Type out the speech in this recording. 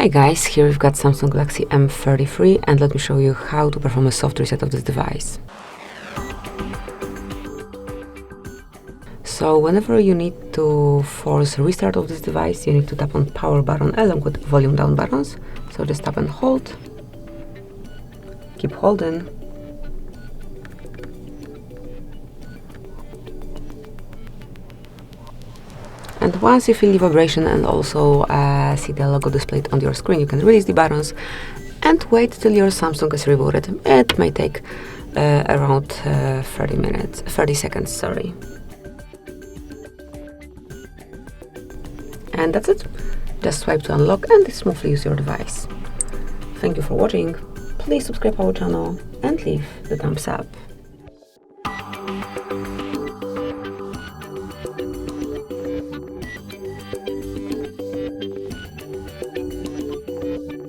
Hi guys, here we've got Samsung Galaxy M33 and let me show you how to perform a soft reset of this device. So whenever you need to force a restart of this device, you need to tap on power button along with volume down buttons. So just tap and hold, keep holding, and once you feel the vibration and also see the logo displayed on your screen, you can release the buttons and wait till your Samsung is rebooted. It may take around 30 seconds, sorry. And that's it. Just swipe to unlock and smoothly use your device. Thank you for watching. Please subscribe our channel and leave the thumbs up.